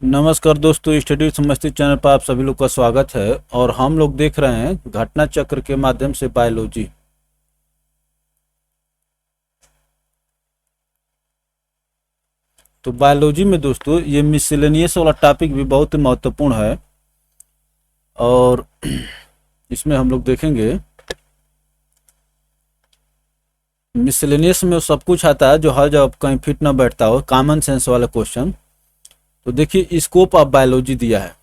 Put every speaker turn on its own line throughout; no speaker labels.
नमस्कार दोस्तों, study समस्ती channel पर आप सभी लोग का स्वागत है। और हम लोग देख रहे हैं घटना चक्र के माध्यम से बायोलॉजी। तो बायोलॉजी में दोस्तों ये मिसलेनियस वाला टॉपिक भी बहुत महत्वपूर्ण है। और इसमें हम लोग देखेंगे मिसलेनियस में सब कुछ आता है जो हर जगह कहीं फिट ना बैठता हो, कॉमन सेंस वाला क्वेश्चन। तो देखिए स्कोप ऑफ बायोलॉजी दिया है,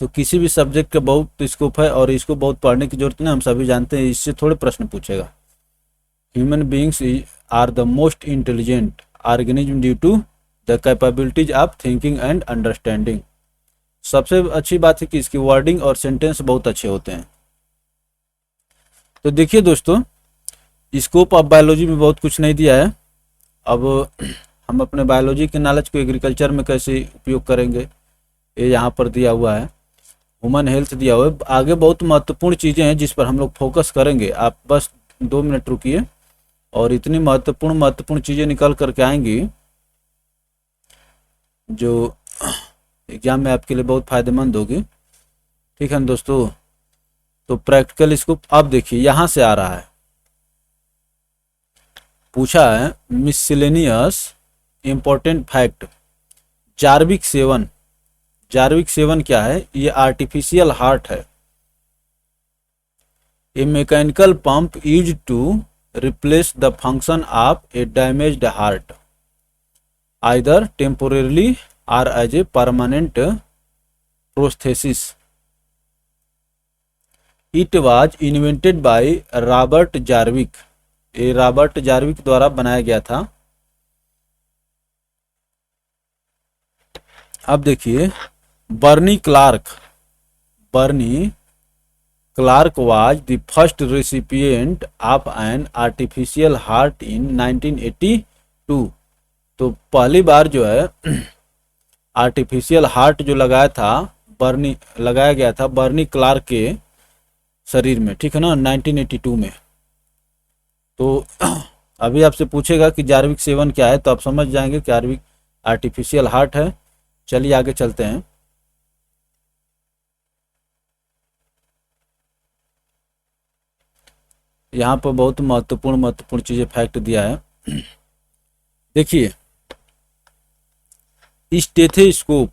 तो किसी भी सब्जेक्ट का बहुत स्कोप है और इसको बहुत पढ़ने की जरूरत नहीं, हम सभी जानते हैं। इससे थोड़े प्रश्न पूछेगा। Human beings are the most intelligent organism due to the capabilities of thinking and understanding. सबसे अच्छी बात है कि इसकी वर्डिंग और सेंटेंस बहुत अच्छे होते हैं। तो देखिए दोस्तों, स्कोप ऑफ बायोलॉजी में बहुत कुछ नहीं दिया है। अब हम अपने बायोलॉजी के नॉलेज को एग्रीकल्चर में कैसे उपयोग करेंगे, ये यहाँ पर दिया हुआ है। ह्यूमन हेल्थ दिया हुआ है। आगे बहुत महत्वपूर्ण चीज़ें हैं जिस पर हम लोग फोकस करेंगे। आप बस 2 मिनट रुकिए और इतनी महत्वपूर्ण चीज़ें निकल करके आएंगी जो एग्जाम में आपके लिए बहुत फायदेमंद होगी। ठीक है दोस्तों। तो प्रैक्टिकल स्कोप अब देखिए यहाँ से आ रहा है, पूछा है miscellaneous important fact Jarvik 7। Jarvik 7 क्या है? ये आर्टिफिशियल हार्ट है। A mechanical pump use to replace the function of a damaged heart either temporarily or as a permanent prosthesis. It was invented by Robert Jarvik. ये Robert Jarvik द्वारा बनाया गया था। अब देखिए Barney Clark was the first recipient of an artificial heart in 1982। तो पहली बार जो है आर्टिफिशियल हार्ट जो लगाया गया था बर्नी क्लार्क के शरीर में, ठीक है ना, 1982 में। तो अभी आपसे पूछेगा कि जार्विक 7 क्या है, तो आप समझ जाएंगे कि जार्विक आर्टिफिशियल हार्ट है। चलिए आगे चलते हैं। यहाँ पर बहुत महत्वपूर्ण चीजें फैक्ट दिया है। देखिए स्टेथोस्कोप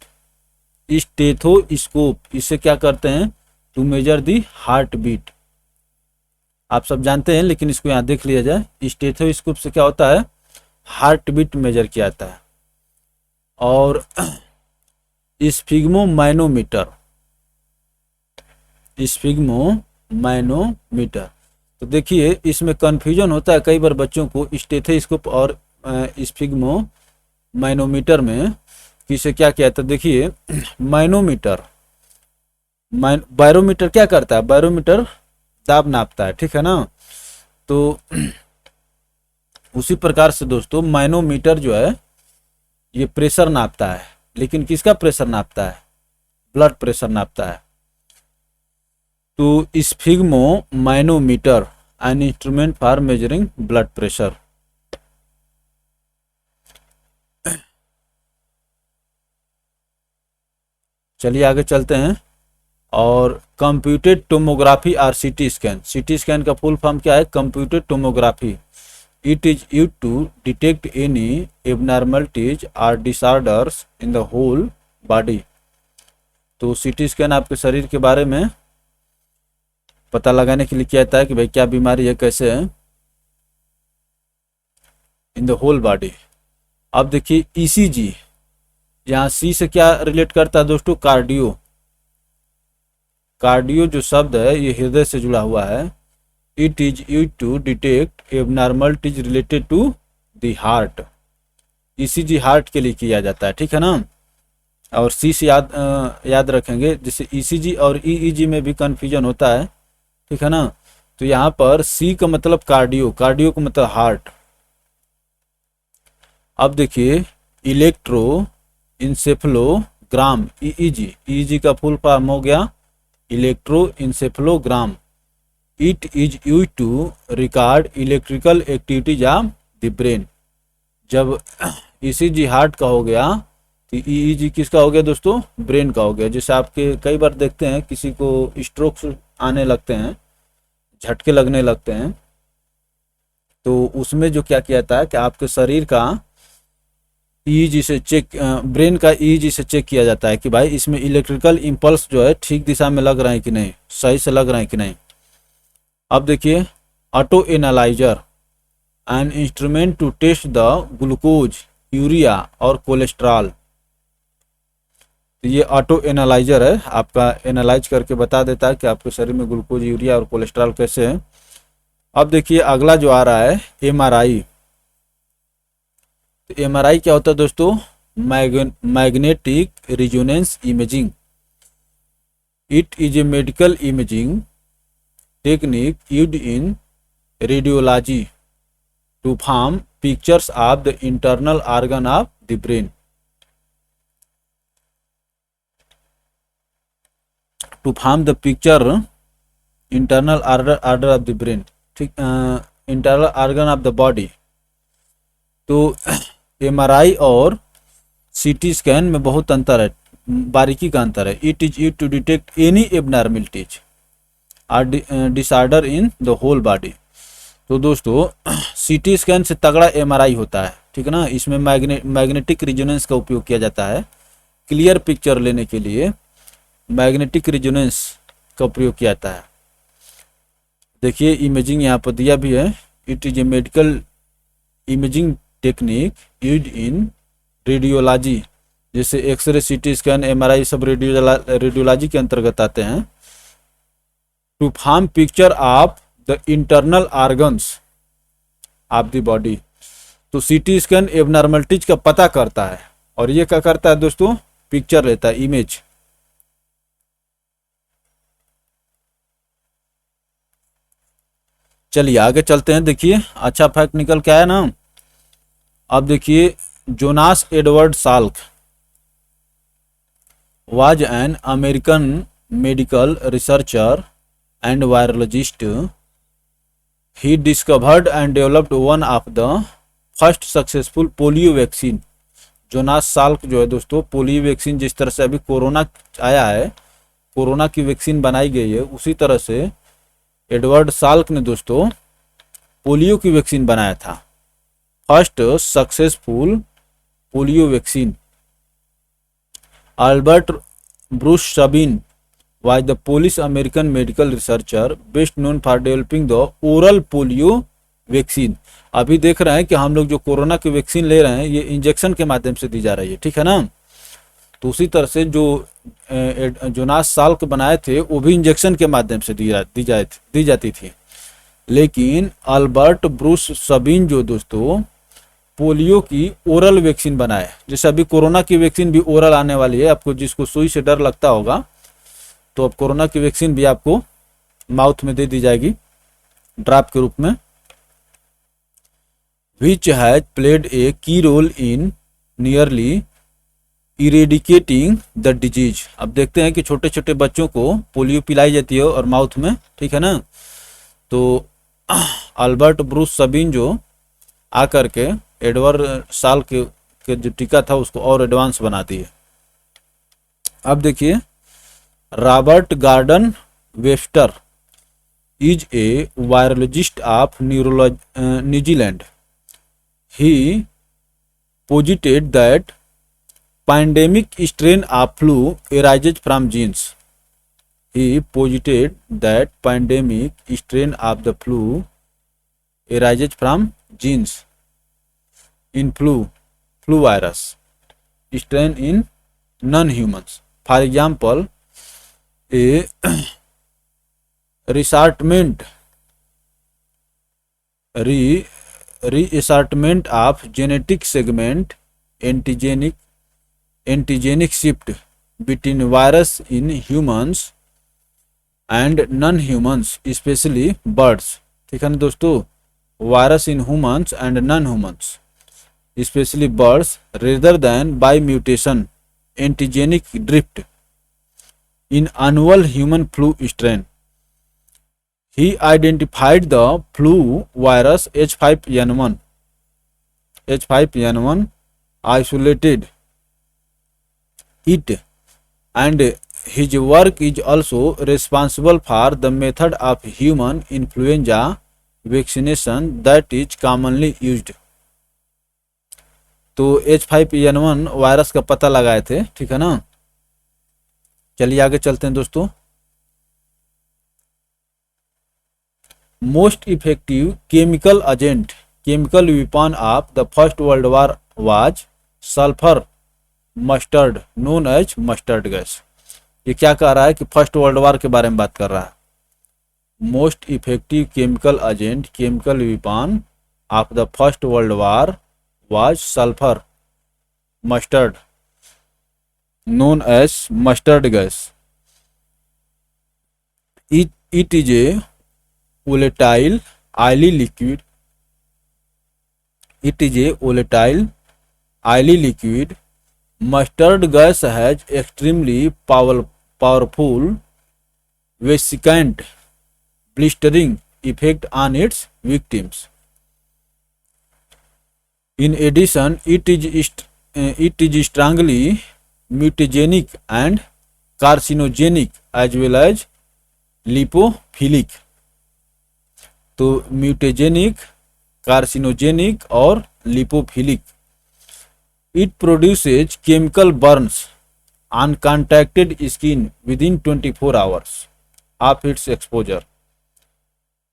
इससे क्या करते हैं? To measure the heart beat. आप सब जानते हैं लेकिन इसको यहाँ देख लिया जाए। स्टेथोस्कोप से क्या होता है? हार्ट बीट मेजर किया जाता है। और स्फिग्मोमैनोमीटर। तो देखिए इसमें कंफ्यूजन होता है कई बार बच्चों को स्टेथोस्कोप और स्फिग्मोमैनोमीटर में, किसे क्या किया था। देखिए बैरोमीटर क्या करता है? बैरोमीटर दाब नापता है, ठीक है ना। तो उसी प्रकार से दोस्तों मैनोमीटर जो है ये प्रेशर नापता है। लेकिन किसका प्रेशर नापता है? ब्लड प्रेशर नापता है। तो sphygmomanometer an instrument for measuring blood pressure. चलिए आगे चलते हैं। और कंप्यूटेड टोमोग्राफी और सीटी स्कैन। सीटी स्कैन का फुल फॉर्म क्या है? Computed tomography. It is used to detect any abnormalities or disorders in the whole body. तो सीटी स्कैन आपके शरीर के बारे में पता लगाने के लिए क्या कहता है कि भाई क्या बीमारी है, कैसे है, इन द होल बॉडी। अब देखिए ईसीजी, यहाँ सी से क्या रिलेट करता है दोस्तों? कार्डियो। कार्डियो जो शब्द है ये हृदय से जुड़ा हुआ है। It is used to detect abnormalities related to the heart. ECG heart के लिए किया जाता है, ठीक है ना। और सी से याद रखेंगे, जैसे ईसीजी और ईईजी में भी कंफ्यूजन होता है, ठीक है ना। तो यहाँ पर सी का मतलब कार्डियो का मतलब हार्ट। अब देखिए इलेक्ट्रो इंसेफलोग्राम ईईजी का फुल फॉर्म हो गया electroencephalogram. It is used to record electrical activities of the brain. जब ईसीजी हार्ट का हो गया तो ईईजी किसका हो गया दोस्तों? ब्रेन का हो गया। जैसे आपके कई बार देखते हैं किसी को स्ट्रोक्स आने लगते हैं, झटके लगने लगते हैं, तो उसमें जो क्या किया जाता है कि आपके शरीर का ईईजी से चेक, ब्रेन का ईईजी से चेक किया जाता है कि भाई इसमें इलेक्ट्रिकल इम्पल्स जो है ठीक दिशा में लग रहे हैं कि नहीं, सही से लग रहे हैं कि नहीं। अब देखिए, auto analyser, an instrument to test the glucose, urea और कोलेस्ट्रॉल। ये ऑटो एनालाइजर है, आपका एनालाइज करके बता देता है कि आपके शरीर में ग्लूकोज, यूरिया और कोलेस्ट्रॉल कैसे है। अब देखिए अगला जो आ रहा है एमआरआई। तो एमआरआई क्या होता है दोस्तों? Magnetic resonance imaging. It is a medical imaging technique used in radiology to form pictures of the internal organ of the brain. To form the picture internal order of the brain, ठीक, internal organ of the body. तो MRI और CT scan में बहुत अंतर है, बारीकी का अंतर है। It is used to detect any abnormalities or disorder in the whole body. तो दोस्तों सीटी स्कैन से तगड़ा एमआरआई होता है, ठीक है ना। इसमें मैग्नेटिक रिजोनेंस का उपयोग किया जाता है। क्लियर पिक्चर लेने के लिए मैग्नेटिक रिजोनेंस का प्रयोग किया जाता है। देखिए इमेजिंग यहाँ पर दिया भी है। It is a medical imaging technique used in radiology, जैसे एक्सरे, सीटी स्कैन, एमआरआई सब रेडियोलॉजी के अंतर्गत आते हैं। To form picture of the internal organs of the body. तो सीटी स्कैन एबनॉर्मलिटीज का पता करता है और ये क्या करता है दोस्तों? पिक्चर लेता है, इमेज। चलिए आगे चलते हैं। देखिए अच्छा फैक्ट निकल के आया ना। अब देखिए, Jonas Edward Salk was an American medical researcher and virologist. He discovered and developed one of the first successful polio vaccine. Jonas Salk जो है दोस्तों, पोलियो वैक्सीन, जिस तरह से अभी कोरोना आया है, कोरोना की वैक्सीन बनाई गई है, उसी तरह से एडवर्ड साल्क ने दोस्तों पोलियो की वैक्सीन बनाया था। First successful polio vaccine. Albert Bruce Sabeen was the Polish American medical researcher best known for developing the oral polio vaccine. अभी देख रहे हैं कि हम लोग जो कोरोना की वैक्सीन ले रहे हैं ये इंजेक्शन के माध्यम से दी जा रही है, ठीक है ना। तो उसी तरह से जो जोनास साल्क बनाए थे वो भी इंजेक्शन के माध्यम से दी जाती थी। लेकिन अल्बर्ट ब्रूस सबीन जो दोस्तों पोलियो की ओरल वैक्सीन बनाए, जैसे अभी कोरोना की वैक्सीन भी ओरल आने वाली है। आपको जिसको सुई से डर लगता होगा तो अब कोरोना की वैक्सीन भी आपको माउथ में दे दी जाएगी ड्रॉप के रूप में। Which has played a key role in nearly eradicating the disease. अब देखते हैं कि छोटे छोटे बच्चों को पोलियो पिलाई जाती है और माउथ में, ठीक है ना। तो अल्बर्ट ब्रूस सबीन जो आकर के एडवर्ड साल के जो टीका था उसको और एडवांस बनाती है। अब देखिए, Robert garden Wester is a virologist of New Zealand. He पोजिटेड that pandemic strain of flu arises from genes. He posited that pandemic strain of the flu arises from genes in flu virus strain in non-humans. For example, a reassortment of genetic segment antigenic shift between virus in humans and non-humans, especially birds, ठीक है ना दोस्तों। Virus in humans and non humans, especially birds, rather than by mutation antigenic drift in annual human flu strain. He identified the flu virus H5N1 isolated it, and his work is also responsible for the method of human influenza vaccination that is commonly used. तो H5N1 virus का पता लगाए थे, ठीक है ना। चलिए आगे चलते हैं दोस्तों। Most effective chemical agent, chemical weapon of the First World War was sulphur mustard known as mustard gas. ये क्या कह रहा है कि फर्स्ट वर्ल्ड वॉर के बारे में बात कर रहा है। Most effective chemical agent, chemical weapon of the First World War was sulphur mustard known as mustard gas. It is a volatile, oily liquid. It is a volatile, oily liquid. Mustard gas has extremely powerful vesicant blistering effect on its victims. In addition, it is strongly mutagenic and carcinogenic as well as lipophilic. तो म्यूटेजेनिक, carcinogenic और lipophilic. It produces chemical Burns on contacted skin with in 24 hours of its exposure.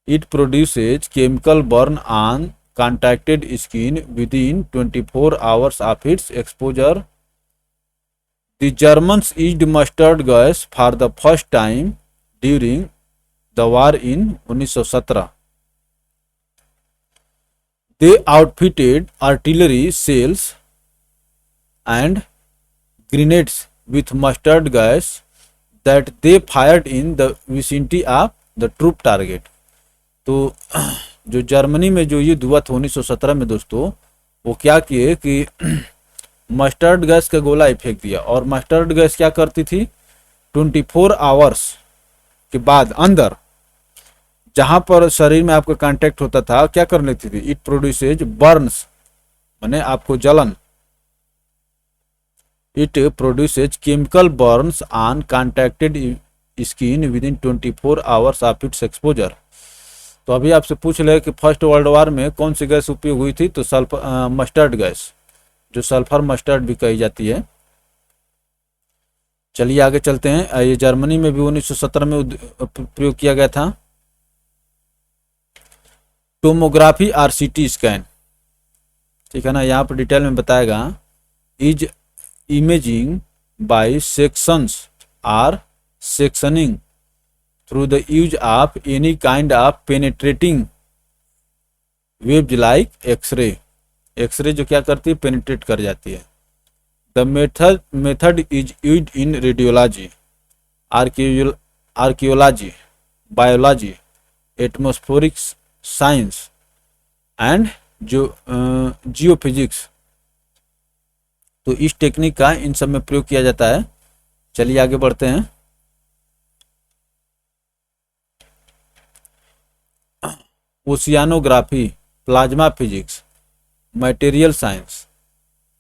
It produces chemical burn on contacted skin with in 24 hours of its exposure. The Germans used mustard gas for the first time during the war in 1917. They outfitted artillery shells and grenades with mustard gas that they fired in the vicinity of the troop target. तो जो Germany में जो युद्ध हुआ था 1917 में दोस्तों, वो क्या किए कि मस्टर्ड गैस का गोला ही फेंक दिया। और मस्टर्ड गैस क्या करती थी, 24 आवर्स के बाद अंदर जहां पर शरीर में आपका कांटेक्ट होता था क्या कर लेती थी, इट प्रोड्यूसेज बर्न्स, माने आपको जलन। It produces chemical Burns on contacted skin with in 24 hours of its exposure. तो अभी आपसे पूछ ले कि फर्स्ट वर्ल्ड वॉर में कौन सी गैस उपयोग हुई थी, तो मस्टर्ड गैस, जो सल्फर मस्टर्ड भी कही जाती है। चलिए आगे चलते हैं। ये जर्मनी में भी 1917 में प्रयोग किया गया था। टोमोग्राफी और सीटी स्कैन, ठीक है ना, यहाँ पर डिटेल में बताएगा। Is imaging by sections or sectioning through the use of any kind of penetrating waves like X ray. X ray जो क्या करती है, पेनिट्रेट कर जाती है। The method is used in radiology, archaeology, biology, atmospheric science and geophysics. तो इस technique का इन सब में प्रयोग किया जाता है। चलिए आगे बढ़ते हैं। Oceanography, plasma physics, material science,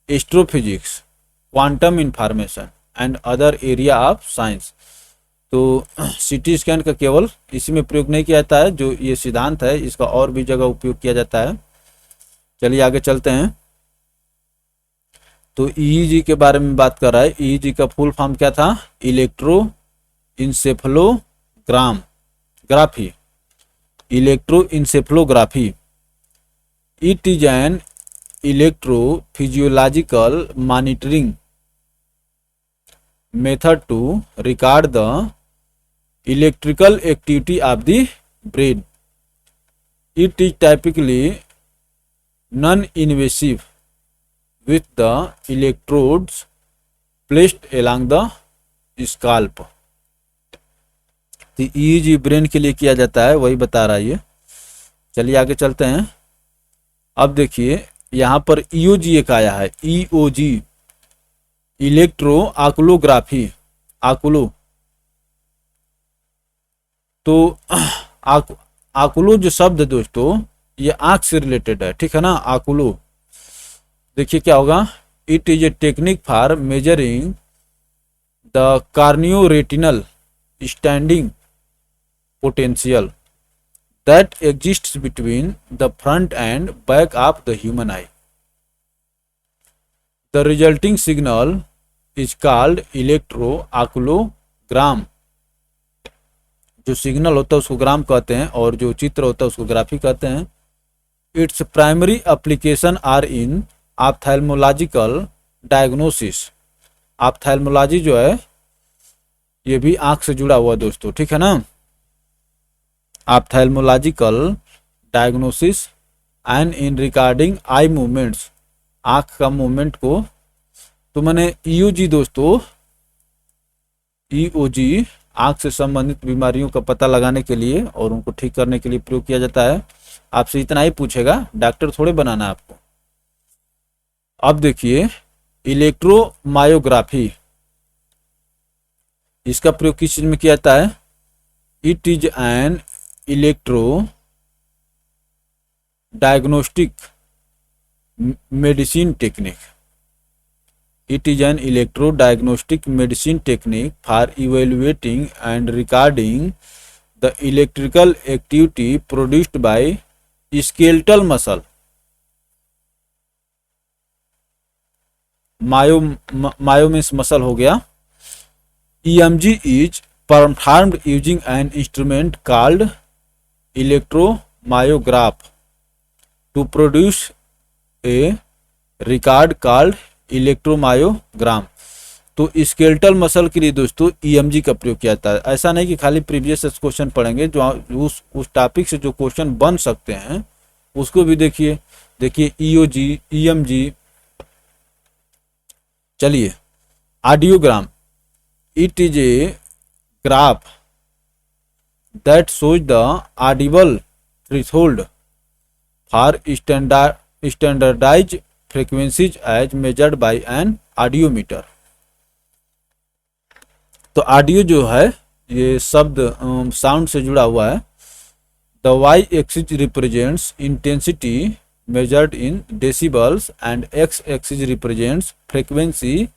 astrophysics, quantum information and other area of science. तो सीटी स्कैन का केवल इसी में प्रयोग नहीं किया जाता है, जो ये सिद्धांत है इसका और भी जगह उपयोग किया जाता है। चलिए आगे चलते हैं। तो ईईजी के बारे में बात कर रहा है। ईईजी का फुल फॉर्म क्या था, electroencephalography, electroencephalography. It is an electrophysiological monitoring method to record the electrical activity of the brain. It is typically non-invasive with the electrodes placed along the scalp. तो EEG brain के लिए किया जाता है, वही बता रहा है ये। चलिए आगे चलते हैं। अब देखिए यहाँ पर ईओजी एक आया है, ईओजी, इलेक्ट्रो आकुलोग्राफी, आकुलो। तो आकुलो जो शब्द है दोस्तों, ये आंख से रिलेटेड है, ठीक है ना। आकुलो देखिए क्या होगा, it is a technique for measuring the corneoretinal standing potential that exists between the front and back of the human eye. The resulting signal is called electrooculogram. जो सिग्नल होता है उसको ग्राम कहते हैं और जो चित्र होता है उसको ग्राफी कहते हैं. Its primary application are in ophthalmological diagnosis. Ophthalmology जो है ये भी आंख से जुड़ा हुआ दोस्तों, ठीक है ना. Ophthalmological diagnosis and in regarding eye movements, आँख का मूवमेंट को. तो मैंने ईओजी दोस्तों, ईओजी आँख से संबंधित बीमारियों का पता लगाने के लिए और उनको ठीक करने के लिए प्रयोग किया जाता है. आपसे इतना ही पूछेगा, डॉक्टर थोड़े बनाना है आपको. अब देखिए इलेक्ट्रोमायोग्राफी, इसका प्रयोग किस चीज में किया जाता है. It is N electro diagnostic medicine technique. It is an electro-diagnostic medicine technique for evaluating and recording the electrical activity produced by skeletal muscle. Myo means muscle हो गया. EMG is performed using an instrument called electromyograph to produce a record called electromyogram. तो skeletal muscle के लिए दोस्तों EMG का प्रयोग किया जाता है. ऐसा नहीं कि खाली प्रीवियस क्वेश्चन पढ़ेंगे, जो उस टॉपिक से जो क्वेश्चन बन सकते हैं उसको भी देखिए. EOG, EMG. चलिए audiogram. It is a graph that shows the audible threshold for standardised frequencies as measured by an audiometer. तो ऑडियो जो है ये शब्द साउंड से जुड़ा हुआ है. The Y axis represents intensity measured in decibels and X axis represents frequency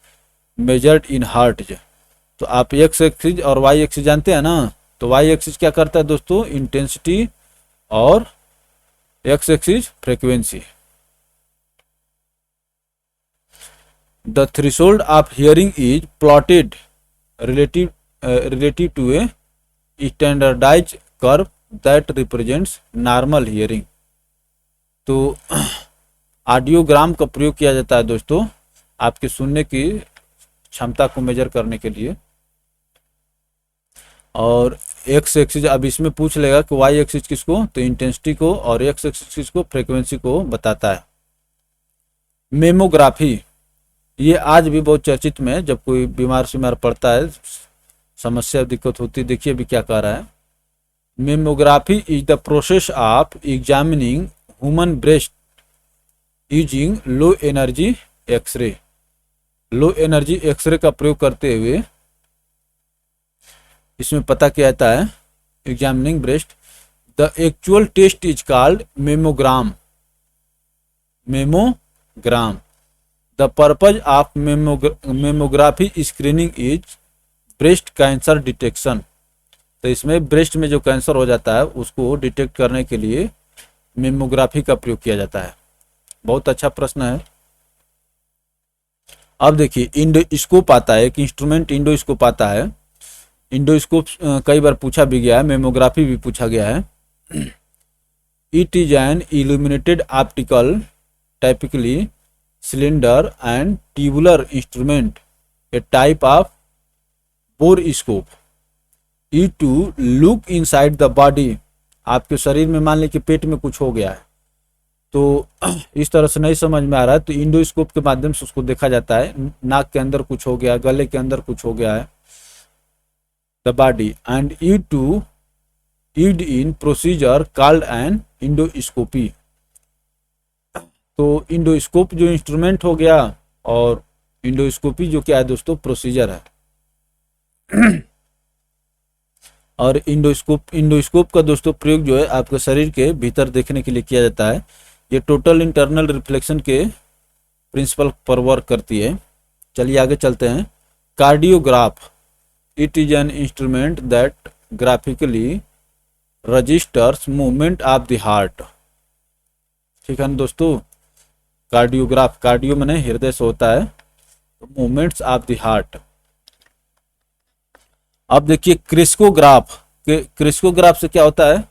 measured in hertz. तो आप एक्स एक्सिस और वाई एक्सिस जानते हैं ना. तो वाई एक्सिस क्या करता है दोस्तों, इंटेंसिटी, और x axis frequency. The threshold of hearing is plotted relative to a standardized curve that represents normal hearing. तो ऑडियोग्राम का प्रयोग किया जाता है दोस्तों आपके सुनने की क्षमता को मेजर करने के लिए. और एक्स एक्सिस, अब इसमें पूछ लेगा कि वाई एक्सिस किसको, तो इंटेंसिटी को, और एक्स एक्सिस किसको, फ्रीक्वेंसी को बताता है. मेमोग्राफी, ये आज भी बहुत चर्चित में है. जब कोई बीमार पड़ता है, समस्या दिक्कत होती है, देखिए अभी क्या कह रहा है. Mammography is the process of examining human breast using low energy x ray. Low energy x ray का प्रयोग करते हुए इसमें पता किया जाता है examining breast. The actual test is called mammogram. Mammogram. The purpose of mammography screening is breast cancer detection. तो इसमें ब्रेस्ट में जो कैंसर हो जाता है उसको डिटेक्ट करने के लिए मेमोग्राफी का प्रयोग किया जाता है. बहुत अच्छा प्रश्न है. अब देखिए इंडोस्कोप आता है, एक इंस्ट्रूमेंट इंडोस्कोप आता है. इंडोस्कोप कई बार पूछा भी गया है, मेमोग्राफी भी पूछा गया है. It is N illuminated optical typically cylinder and tubular instrument, a type of borescope, used to look inside the body. आपके शरीर में मान लें कि पेट में कुछ हो गया है, तो इस तरह से नहीं समझ में आ रहा है तो इंडोस्कोप के माध्यम से उसको देखा जाता है. नाक के अंदर कुछ हो गया, गले के अंदर कुछ हो गया है, the body, and used in procedure called an endoscopy. तो इंडोस्कोप जो इंस्ट्रूमेंट हो गया और इंडोस्कोपी जो क्या है दोस्तों, प्रोसीजर है. और इंडोस्कोप का दोस्तों प्रयोग जो है आपके शरीर के भीतर देखने के लिए किया जाता है. ये टोटल इंटरनल रिफ्लेक्शन के प्रिंसिपल पर वर्क करती है. चलिए आगे चलते हैं. Cardiograph, it is an instrument that graphically registers movement of the heart. ठीक है ना दोस्तों, कार्डियोग्राफ, कार्डियो माने हृदय से होता है, तो मूवमेंट्स ऑफ द हार्ट। अब देखिए क्रिस्कोग्राफ, क्रिस्कोग्राफ से क्या होता है?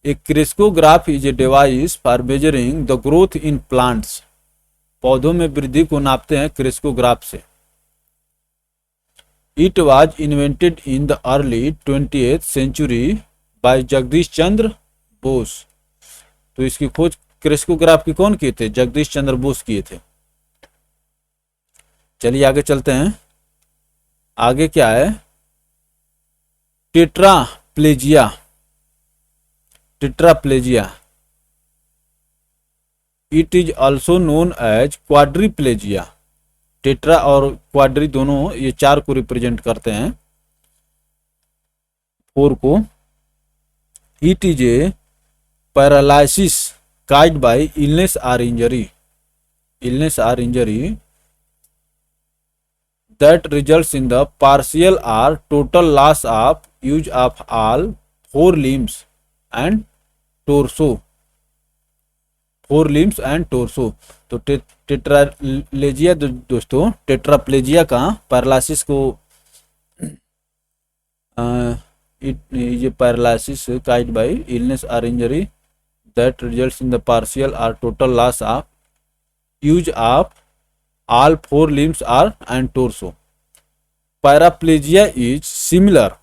A crescograph is a device for measuring the growth in plants, पौधों में वृद्धि को नापते हैं क्रिस्कोग्राफ से। It was invented in the early 20th century by Jagadish Chandra Bose. तो इसकी खोज क्रिस्कोग्राफ की कौन किए थे? जगदीश चंद्र बोस किए थे। चलिए आगे चलते हैं। आगे क्या है? Tetraplegia, tetraplegia, it is also known as quadriplegia. Tetra और क्वाड्री दोनों, ये 4 को रिप्रेजेंट करते हैं, 4 को। It is a paralysis caused by illness or injury, illness or injury that results in the partial or total loss of use of all 4 limbs and torso, 4 limbs and torso। तो tetraplegia दोस्तों, tetraplegia का paralysis को ये paralysis caused by illness or injury that results in the partial or total loss of use of all 4 limbs or and torso। Paraplegia is similar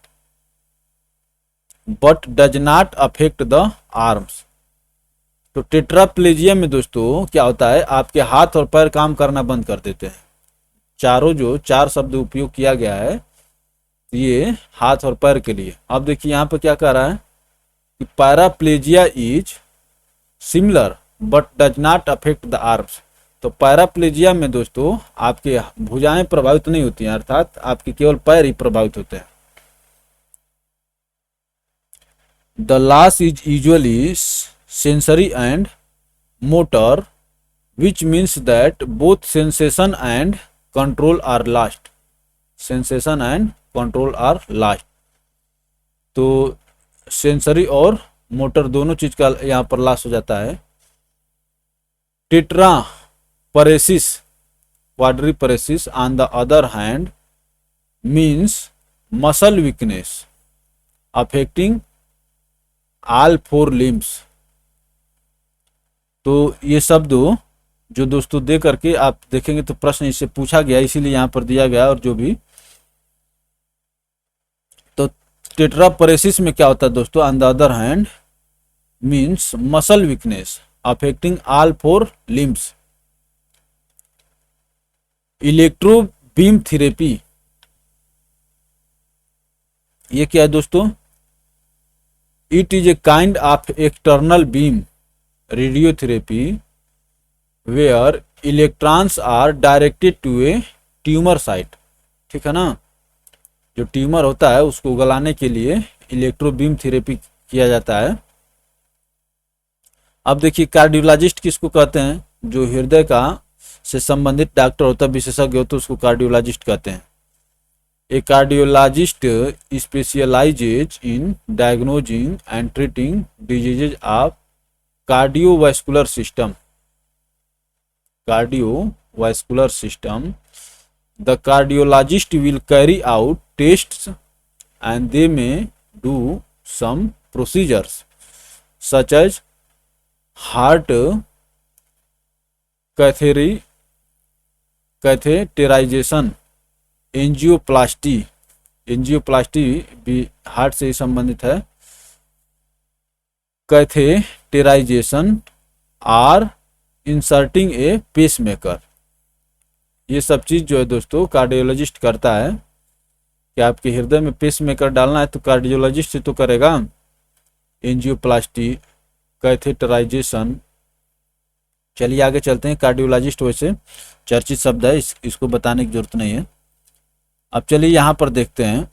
but does not affect the arms। तो tetraplegia में दोस्तों क्या होता है? आपके हाथ और पैर काम करना बंद कर देते हैं। चारों जो 4 शब्द उपयोग किया गया है ये हाथ और पैर के लिए। अब देखिए यहाँ पर क्या कह रहा है कि paraplegia is similar but does not affect the arms. तो पैराप्लेजिया में दोस्तों आपके भुजाएं प्रभावित नहीं होती हैं, अर्थात आपके केवल पैर ही प्रभावित होते हैं। The loss is usually sensory and motor which means that both sensation and control are lost, sensation and control are lost. तो सेंसरी और मोटर दोनों चीज का यहाँ पर लॉस हो जाता है। Tetraparesis, quadriparesis on the other hand means muscle weakness affecting all 4 limbs. तो ये शब्द जो दोस्तों दे करके आप देखेंगे तो प्रश्न इससे पूछा गया, इसीलिए यहाँ पर दिया गया। और जो भी टेट्रापरेसिस में क्या होता है दोस्तों? On the other hand means muscle weakness affecting all 4 limbs. Electro beam therapy, ये क्या है दोस्तों? It is a kind of external beam radiotherapy where electrons are directed to a tumour site. ठीक है ना, जो ट्यूमर होता है उसको गलाने के लिए इलेक्ट्रो बीम थेरेपी किया जाता है। अब देखिए कार्डियोलॉजिस्ट किसको कहते हैं? जो हृदय का से संबंधित डॉक्टर होता है, विशेषज्ञ होता है, उसको कार्डियोलॉजिस्ट कहते हैं। A cardiologist specialises in diagnosing and treating diseases of cardiovascular system, cardiovascular system। The cardiologist will carry out tests and they may do some procedures such as heart catheterization, angioplasty, angioplasty भी heart से ही संबंधित है। कैथेटेराइजेशन are inserting A pacemaker, ये सब चीज़ जो है दोस्तों cardiologist करता है। कि आपके हृदय में पेसमेकर डालना है तो कार्डियोलॉजिस्ट ही तो करेगा। Angioplasty, catheterisation. चलिए आगे चलते हैं। कार्डियोलॉजिस्ट वैसे चर्चित शब्द है, इसको बताने की जरूरत नहीं है। अब चलिए यहाँ पर देखते हैं।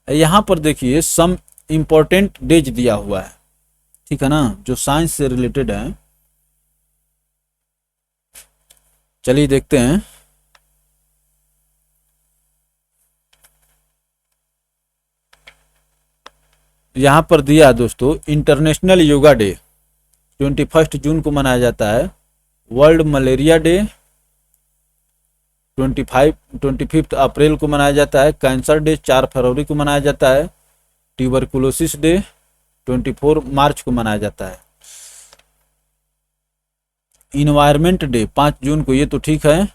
यहाँ पर देखिए सम इम्पोर्टेंट डेज दिया हुआ है, ठीक है ना, जो साइंस से रिलेटेड है। चलिए देखते हैं। यहाँ पर दिया है दोस्तों, इंटरनेशनल योगा डे 21 जून को मनाया जाता है। वर्ल्ड मलेरिया डे 25 अप्रैल को मनाया जाता है। कैंसर डे 4 फरवरी को मनाया जाता है। ट्यूबरकुलोसिस डे 24 मार्च को मनाया जाता है। इन्वायरमेंट डे 5 जून को, ये तो ठीक है।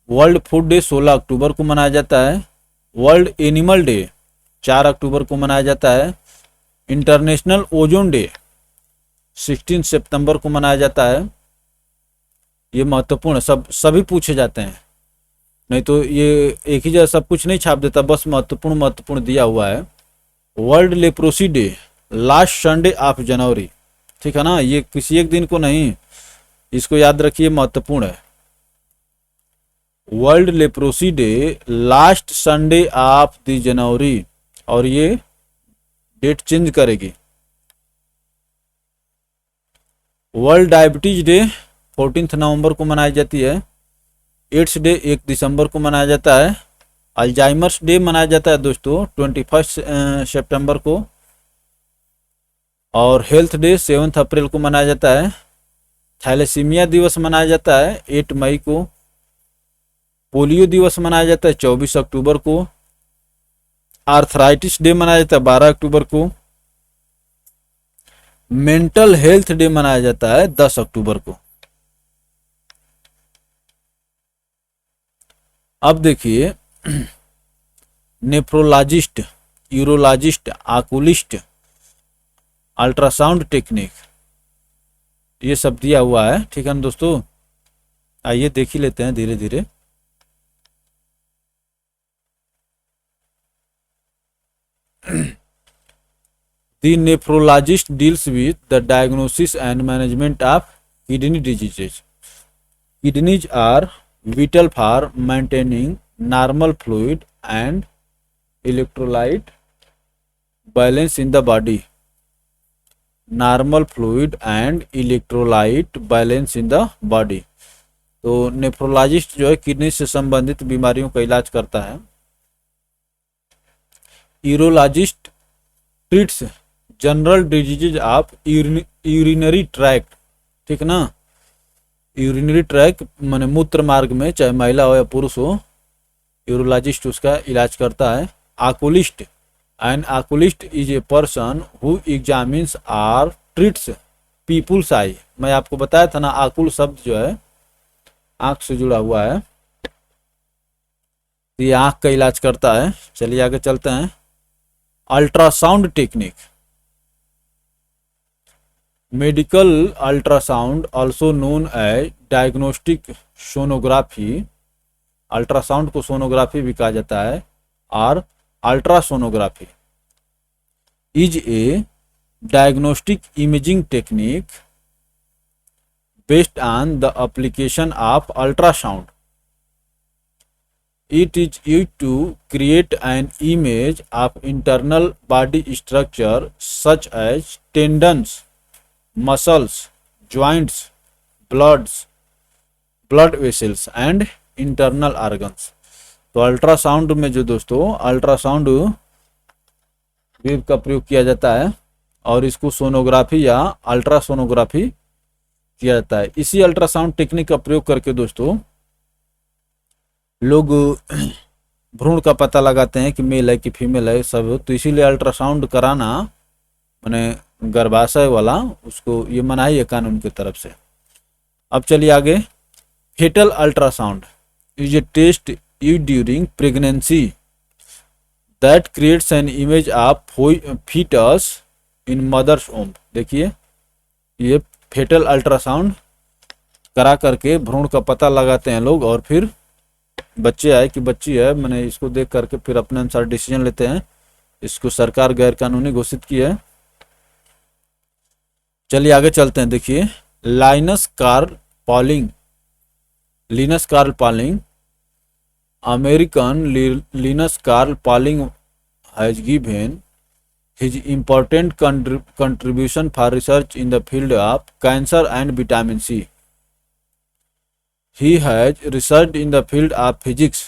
वर्ल्ड फूड डे 16 अक्टूबर को मनाया जाता है। वर्ल्ड एनिमल डे 4 अक्टूबर को मनाया जाता है। इंटरनेशनल ओजोन डे 16 सितंबर को मनाया जाता है। ये महत्वपूर्ण सभी पूछे जाते हैं, नहीं तो ये एक ही जगह सब कुछ नहीं छाप देता, बस महत्वपूर्ण दिया हुआ है। World leprosy day last Sunday of January, ठीक है ना, ये किसी एक दिन को नहीं, इसको याद रखिए, महत्वपूर्ण है। World leprosy day last Sunday off the January, और ये डेट चेंज करेगी। वर्ल्ड डायबिटीज डे 14 नवंबर को मनाई जाती है। एड्स डे 1 दिसंबर को मनाया जाता है। अल्जाइमर्स डे मनाया जाता है दोस्तों 21 सितंबर को। और हेल्थ डे 7 अप्रैल को मनाया जाता है। थैलेसीमिया दिवस मनाया जाता है 8 मई को। पोलियो दिवस मनाया जाता है 24 अक्टूबर को। आर्थराइटिस डे मनाया जाता है 12 अक्टूबर को। मेंटल हेल्थ डे मनाया जाता है 10 अक्टूबर को। अब देखिए, नेफ्रोलॉजिस्ट, यूरोलॉजिस्ट, आकुलिस्ट, अल्ट्रासाउंड टेक्निक, ये सब दिया हुआ है, ठीक है ना दोस्तों। आइए देख ही लेते हैं धीरे धीरे। The nephrologist deals with the diagnosis and management of kidney diseases. Kidneys are vital for maintaining normal fluid and electrolyte balance in the body. Normal fluid and electrolyte balance in the body. तो nephrologist जो है kidney से संबंधित बीमारियों का इलाज करता है। Urologist treats general diseases of urinary tract, ठीक ना, यूरिनरी ट्रैक माने मूत्र मार्ग में, चाहे महिला हो या पुरुष हो, यूरोलॉजिस्ट उसका इलाज करता है। Oculist, an oculist is a person who examines or treats peoples eye. मैं आपको बताया था ना, आकुल शब्द जो है आंख से जुड़ा हुआ है, ये आंख का इलाज करता है। चलिए आगे चलते हैं। Ultrasound technique, medical ultrasound also known as diagnostic sonography, ultrasound को सोनोग्राफी भी कहा जाता है, और ultrasonography is a diagnostic imaging technique based on the application of ultrasound. It is used to create an image of internal body structure such as tendons, muscles, joints, blood vessels and internal organs. तो ultrasound में जो दोस्तों ultrasound wave का प्रयोग किया जाता है, और इसको सोनोग्राफी या अल्ट्रासोनोग्राफी किया जाता है। इसी अल्ट्रासाउंड टेक्निक का प्रयोग करके दोस्तों लोग भ्रूण का पता लगाते हैं कि मेल है कि फीमेल है सब, तो इसीलिए अल्ट्रासाउंड कराना माने गर्भाशय वाला, उसको ये मनाही है कानून की तरफ से। अब चलिए आगे। Fetal ultrasound is a test used during pregnancy that creates an image of fetus in mother's womb. देखिए, ये फेटल अल्ट्रासाउंड करा करके भ्रूण का पता लगाते हैं लोग, और फिर बच्चे आए कि बच्ची है, मैंने इसको देख करके फिर अपने अनुसार डिसीजन लेते हैं। इसको सरकार गैर कानूनी घोषित की है। चलिए आगे चलते हैं। देखिए, Linus Carl Pauling, American Linus Carl Pauling has given his important contribution for research in the field of cancer and vitamin C. He has researched in the field of physics,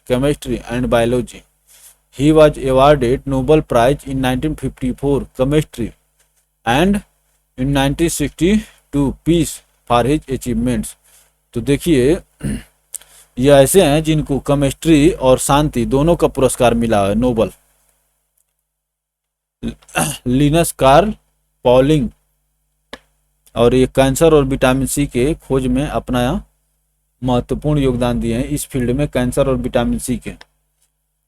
chemistry and biology. he was awarded Nobel Prize in 1954 chemistry and in 1962 peace for his achievements। तो देखिए ये ऐसे हैं जिनको chemistry और शांति दोनों का पुरस्कार मिला है नोबल। लिनस कार्ल पॉलिंग, और ये कैंसर और विटामिन सी के खोज में अपना महत्वपूर्ण योगदान दिए हैं इस फील्ड में, कैंसर और विटामिन सी के।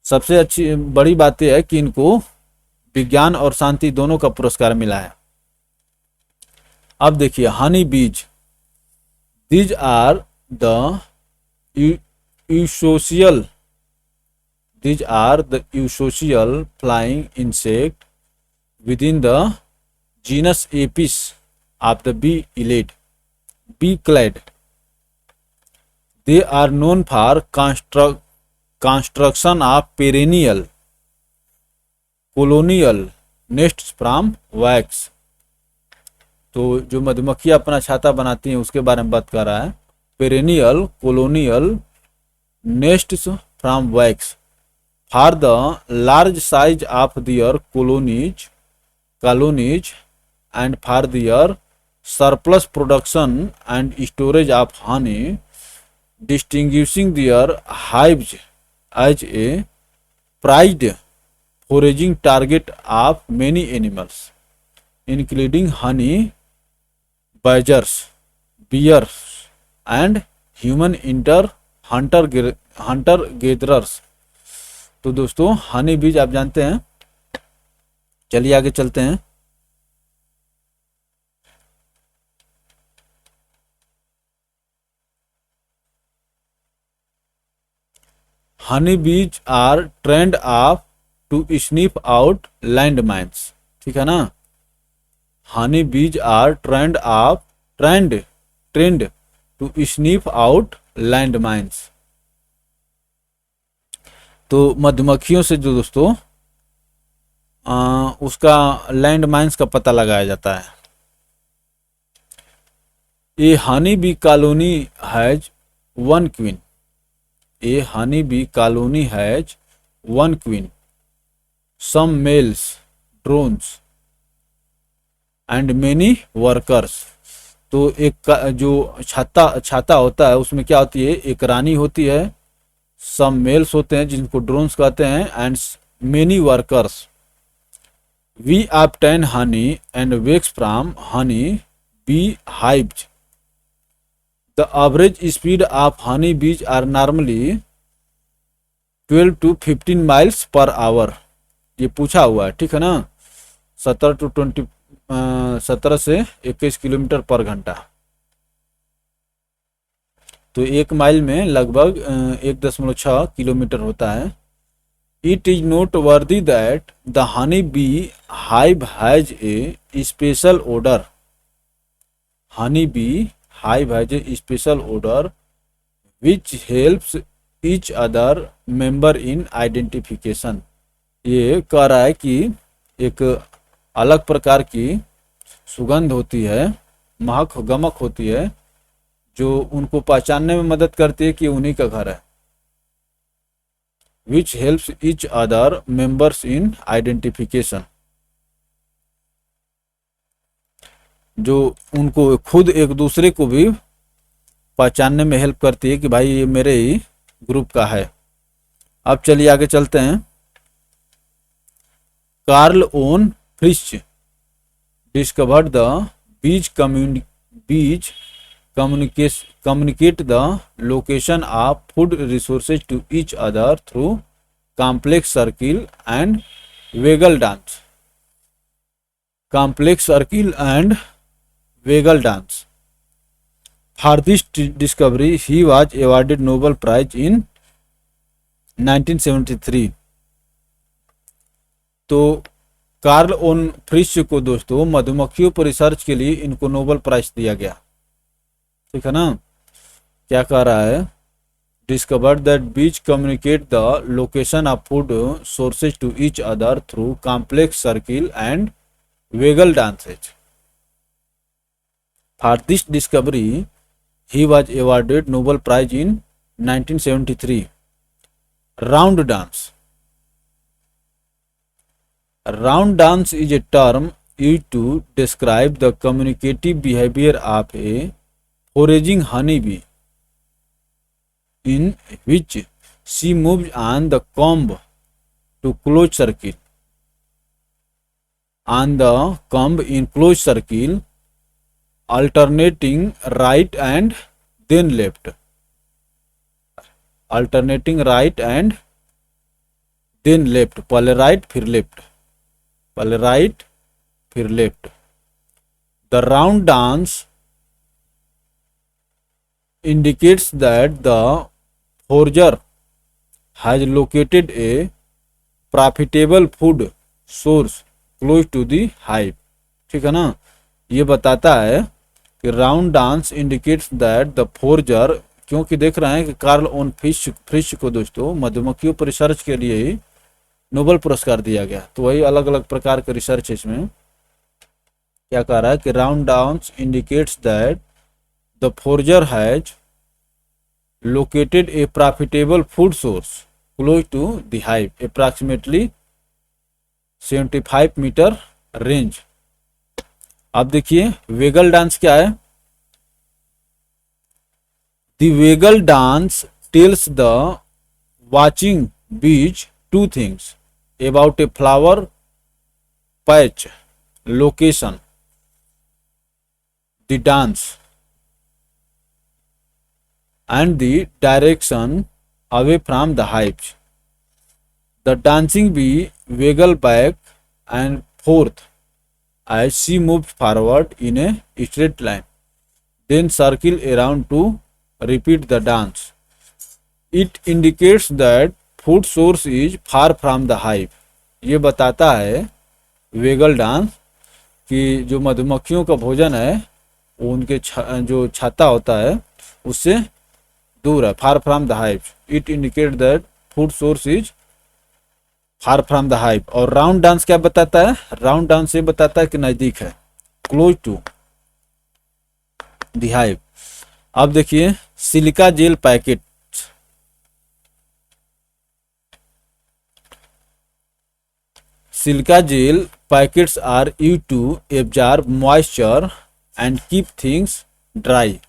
सबसे अच्छी बड़ी बात यह है कि इनको विज्ञान और शांति दोनों का पुरस्कार मिला है। अब देखिए honey bees, these are the eusocial flying insect within the genus Apis of the bee clade। They are known for construction of perennial colonial nests from wax। तो जो मधुमक्खियां अपना छाता बनाती हैं उसके बारे में बात कर रहा है। Perennial colonial nests from wax for the large size of their colonies and for their surplus production and storage of honey, distinguishing their hives as a prized foraging target of many animals, including honey badgers, bears, and human hunter gatherers। तो दोस्तों हनी बीज आप जानते हैं। चलिए आगे चलते हैं। Honey bees are trained off to sniff out landmines. ठीक है ना, honey bees are trained to sniff out landmines. तो मधुमक्खियों से जो दोस्तों उसका लैंड माइन्स का पता लगाया जाता है। A honey bee colony has one queen, a honey bee colony has one queen, some males, drones and many workers. तो एक जो छाता होता है उसमें क्या होती है, एक रानी होती है, सम मेल्स होते हैं जिनको ड्रोन्स कहते हैं, and many workers. We obtain honey and wax from honey bee hives। The average speed of honey bees are normally 12 to 15 miles per hour। ये पूछा हुआ है, ठीक है ना, 17 से 21 किलोमीटर पर घंटा। तो 1 माइल में लगभग 1.6 किलोमीटर होता है। It is noteworthy that the honey bee hive has a special odor। Honey bee hive has a special odor which helps each other member in identification। ये कह रहा है कि एक अलग प्रकार की सुगंध होती है, महक गमक होती है, जो उनको पहचानने में मदद करती है कि उन्हीं का घर है। which helps each other members in identification। जो उनको खुद एक दूसरे को भी पहचानने में हेल्प करती है कि भाई ये मेरे ही ग्रुप का है। अब चलिए आगे चलते हैं। Karl own फ्रिश discovered the bees communicate the location of food resources to each other through complex circle and waggle dance। complex circle and waggle dance। For this discovery he was awarded Nobel Prize in 1973। तो Karl own फ्रिश को दोस्तों मधुमक्खियों पर research के लिए इनको Nobel prize दिया गया। ठीक है ना, क्या कह रहा है, discovered that bees communicate the location of food sources to each other through complex circle and waggle dances. For this discovery he was awarded Nobel prize in 1973। Round dance, Round dance is a term used to describe the communicative behavior of a foraging honeybee, in which she moves on the comb to close circle. On the comb in closed circle, alternating right and then left. Alternating right and then left. पहले right फिर left. पहले right फिर left. The round dance indicates that the forager has located a profitable food source close to the hive. ठीक है ना, ये बताता है कि round dance indicates that the forager, क्योंकि देख रहे हैं कि कार्ल ऑन फिश को दोस्तों मधुमक्खियों पर रिसर्च के लिए ही नोबेल पुरस्कार दिया गया। तो वही अलग अलग प्रकार के रिसर्च इसमें क्या कह रहा है कि round dance indicates that the forager has located a profitable food source close to the hive, approximately 75 metre range. अब देखिए वेगल डांस क्या है। The waggle dance tells the watching bees two things about a flower patch location, the dance, and the direction away from the hive. The dancing bee wiggle back and forth as she moves forward in a straight line, then circle around to repeat the dance. It indicates that food source is far from the hive. ये बताता है vagal dance कि जो मधुमक्खियों का भोजन है वो उनके जो छाता होता है उससे दूर है, far from the hive. It indicate that food source is far from the hive. और राउंड डांस क्या बताता है, राउंड डांस ये बताता है कि नजदीक है, क्लोज टू द हाइव। अब देखिए silica gel packet. Silica gel packets are used to absorb moisture and keep things dry.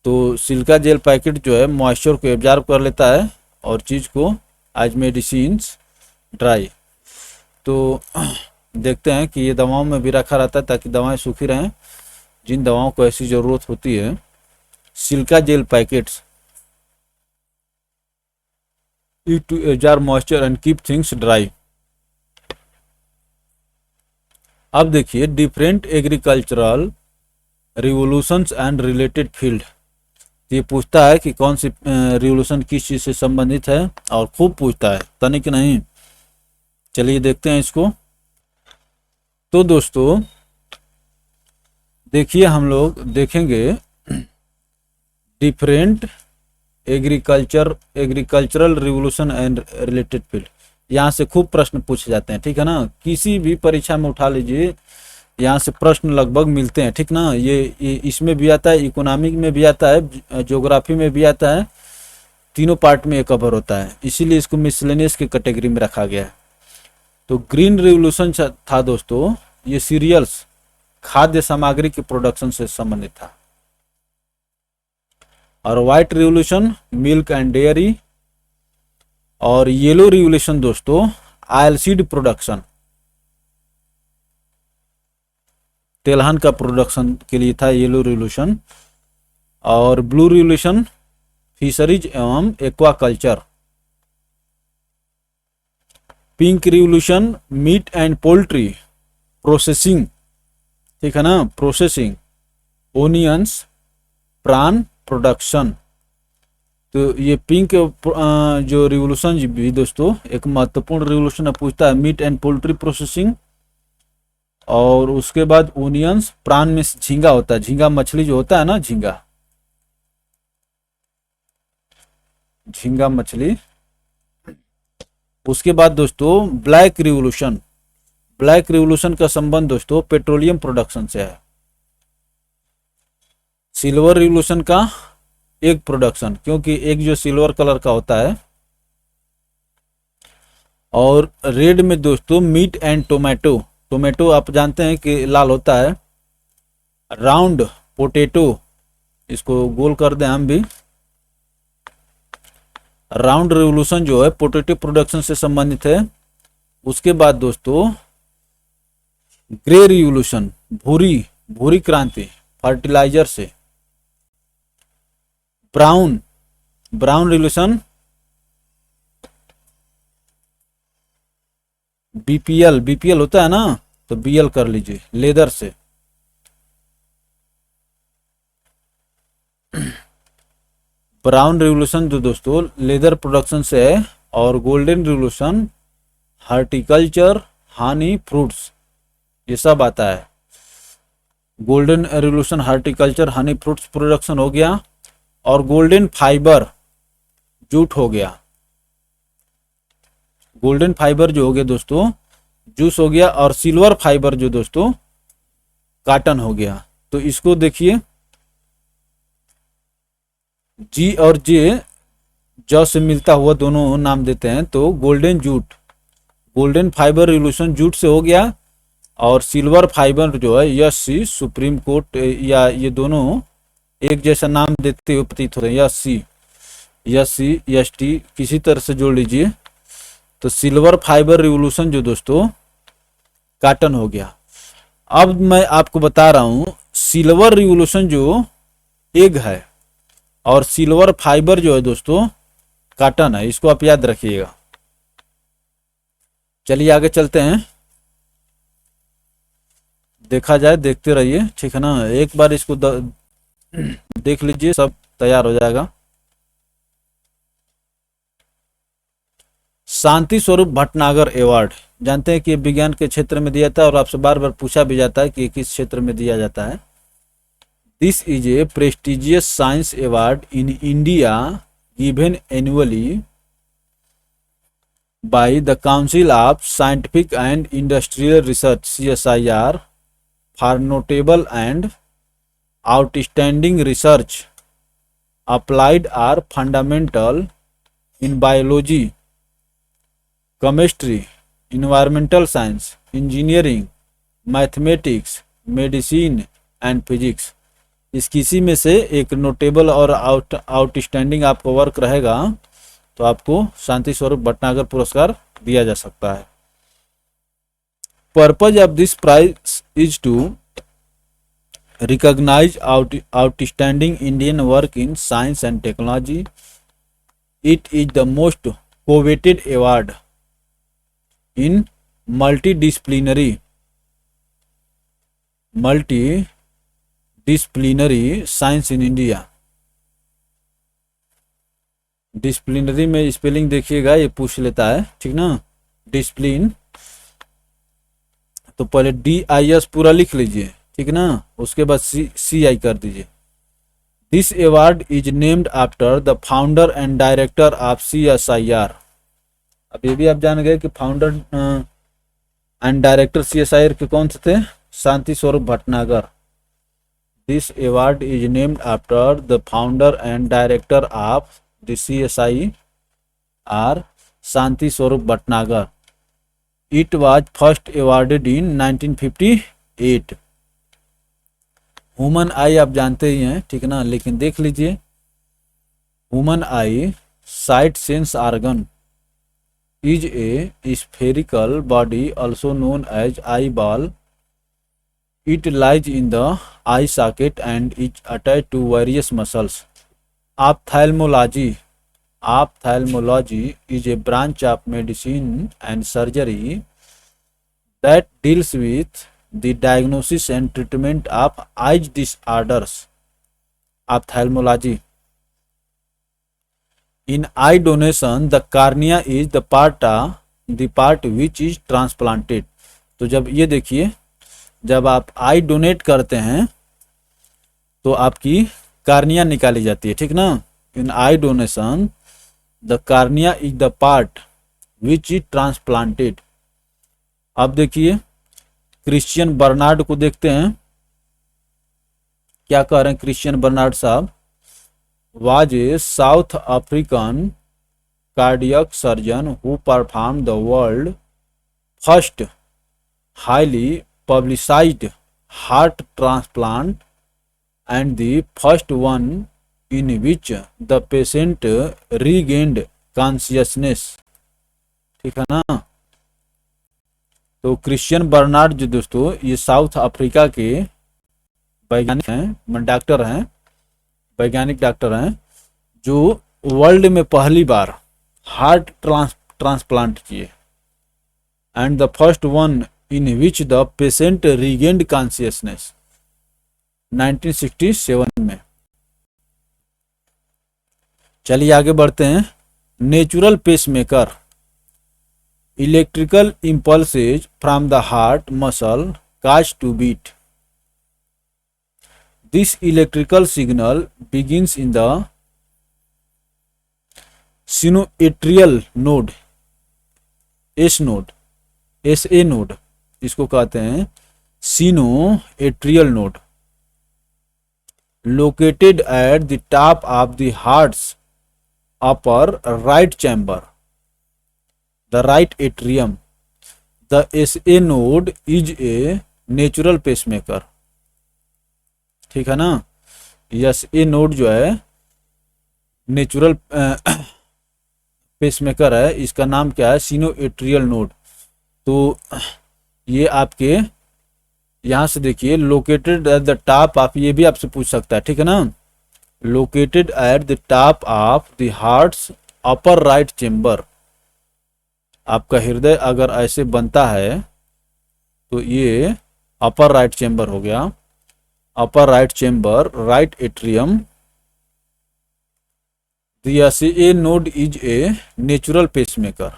तो सिलिका जेल पैकेट जो है मॉइस्चर को एब्जॉर्ब कर लेता है और चीज़ को एज मेडिसिन्स ड्राई। तो देखते हैं कि ये दवाओं में भी रखा रहता है ताकि दवाएं सूखी रहें जिन दवाओं को ऐसी ज़रूरत होती है। Silica gel packets used to absorb moisture and keep things dry. अब देखिए different agricultural revolutions and related field. ये पूछता है कि कौन सी रिवोल्यूशन किस चीज़ से संबंधित है और खूब पूछता है, तनिक नहीं। चलिए देखते हैं इसको। तो दोस्तों देखिए हम लोग देखेंगे different agricultural revolution and related field. यहाँ से खूब प्रश्न पूछे जाते हैं, ठीक है ना, किसी भी परीक्षा में उठा लीजिए यहाँ से प्रश्न लगभग मिलते हैं, ठीक ना। ये इसमें भी आता है, इकोनॉमिक में भी आता है, ज्योग्राफी में भी आता है, तीनों पार्ट में ये कवर होता है, इसीलिए इसको मिसलेनियस की कैटेगरी में रखा गया है। तो ग्रीन रिवोल्यूशन था दोस्तों, ये सीरियल्स खाद्य सामग्री के प्रोडक्शन से संबंधित था। और white revolution milk and dairy. और येलो रिवोल्यूशन दोस्तों ऑयलसीड प्रोडक्शन, तेलहन का प्रोडक्शन के लिए था येलो रिवोल्यूशन। और ब्लू रिवोल्यूशन फिशरीज एवं aquaculture. Pink revolution meat and poultry processing, ठीक है ना, प्रोसेसिंग, ओनियंस, प्रान प्रोडक्शन। तो ये पिंक जो रिवोल्यूशन भी दोस्तों एक महत्वपूर्ण रिवोल्यूशन पूछता है, मीट एंड पोल्ट्री प्रोसेसिंग। और उसके बाद ओनियंस, प्रान में झींगा होता है, झींगा मछली जो होता है ना, झींगा मछली। उसके बाद दोस्तों ब्लैक रिवोल्यूशन। ब्लैक रिवोल्यूशन का संबंध दोस्तों पेट्रोलियम प्रोडक्शन से है। सिल्वर रिवोल्यूशन का एग प्रोडक्शन, क्योंकि एग जो सिल्वर कलर का होता है। और रेड में दोस्तों मीट एंड टोमेटो। टोमेटो आप जानते हैं कि लाल होता है। राउंड पोटैटो, इसको गोल कर दें हम भी। राउंड रिवोल्यूशन जो है पोटैटो प्रोडक्शन से संबंधित है। उसके बाद दोस्तों ग्रे रिवोल्यूशन, भूरी भूरी क्रांति फर्टिलाइजर से। Brown brown revolution BPL, BPL होता है ना, तो बीएल कर लीजिए, लेदर से। ब्राउन रिवोल्यूशन जो दोस्तों लेदर प्रोडक्शन से है। और golden revolution horticulture, Honey, fruits, ये सब आता है। Golden revolution horticulture, Honey, fruits production हो गया। और गोल्डन फाइबर जूट हो गया। गोल्डन फाइबर जो हो गया दोस्तों जूस हो गया। और सिल्वर फाइबर जो दोस्तों काटन हो गया। तो इसको देखिए, जी और जे ज से मिलता हुआ दोनों नाम देते हैं। तो golden jute, golden fibre revolution jute से हो गया। और सिल्वर फाइबर जो है यस सी, सुप्रीम कोर्ट, या ये दोनों एक जैसा नाम देते हुए प्रतीत होते हैं। यस सी, यस सी, एस टी किसी तरह से जोड़ लीजिए। तो सिल्वर फाइबर रिवोल्यूशन जो दोस्तों काटन हो गया। अब मैं आपको बता रहा हूं सिल्वर रिवोल्यूशन जो एग है और सिल्वर फाइबर जो है दोस्तों काटन है। इसको आप याद रखिएगा। चलिए आगे चलते हैं। देखा जाए, देखते रहिए, ठीक है ना। एक बार इसको देख लीजिए, सब तैयार हो जाएगा। शांति स्वरूप भटनागर अवार्ड, जानते हैं कि विज्ञान के क्षेत्र में दिया जाता है और आपसे बार बार पूछा भी जाता है कि किस क्षेत्र में दिया जाता है। This is a prestigious science award in India given annually by the Council of Scientific and Industrial Research CSIR for notable and outstanding research applied or fundamental in biology, chemistry, environmental science, engineering, mathematics, medicine and physics। इस किसी में से एक notable और outstanding आपका work रहेगा तो आपको शांति स्वरूप भटनागर पुरस्कार दिया जा सकता है। Purpose of this prize is to recognise outstanding Indian work in science and technology. It is the most coveted award in multidisciplinary science in India. Disciplinary में स्पेलिंग देखिएगा, ये पूछ लेता है, ठीक ना। डिसिप्लिन तो पहले DIS पूरा लिख लीजिए, ठीक ना। उसके बाद CI कर दीजिए। This award is named after the founder and director of CSIR। अब ये भी आप जान गए कि फाउंडर एंड डायरेक्टर CSIR के कौन से थे? Shanti Swarup Bhatnagar. This award is named after the founder and director of the CSIR, Shanti Swarup Bhatnagar. It was first awarded in 1958। Human eye आप जानते ही हैं, ठीक ना, लेकिन देख लीजिए। Human eyesight sense organ is a spherical body also known as eyeball. It lies in the eye socket and is attach to various muscles. Ophthalmology is a branch of medicine and surgery that deals with the diagnosis and treatment of eye disorders. Ophthalmology. In eye donation, the cornea is the part which is transplanted. तो जब ये देखिए, जब आप आई donate करते हैं तो आपकी कार्निया निकाली जाती है, ठीक ना। In eye donation the cornea is the part which is transplanted. अब देखिए क्रिश्चियन बर्नार्ड को देखते हैं, क्या कह रहे हैं क्रिश्चियन बर्नार्ड साहब। Was a south African cardiac surgeon who performed the world first highly publicized heart transplant and the first one in which the patient regained consciousness। ठीक है ना। तो क्रिश्चियन बर्नार्ड जो दोस्तों ये साउथ अफ्रीका के वैज्ञानिक हैं, डॉक्टर हैं, वैज्ञानिक डॉक्टर हैं जो वर्ल्ड में पहली बार हार्ट ट्रांसप्लांट किए and the first one in which the patient regained consciousness 1967 में। चलिए आगे बढ़ते हैं। Natural pacemaker, electrical impulses from the heart muscle cause to beat. This electrical signal begins in the sinoatrial node, S node, S A node इसको कहते हैं, sinoatrial node, located at the top of the heart's upper right chamber, the right atrium. The SA node is a natural pacemaker। ठीक है ना। SA node जो है natural pacemaker है, इसका नाम क्या है, सिनोएट्रियल नोड। तो ये आपके यहाँ से देखिए located at the top of, ये भी आपसे पूछ सकता है, ठीक है ना। Located at the top of the hearts upper right chamber. आपका हृदय अगर ऐसे बनता है तो ये अपर राइट चेम्बर हो गया, upper right chamber, right atrium. The SA node is a natural pacemaker.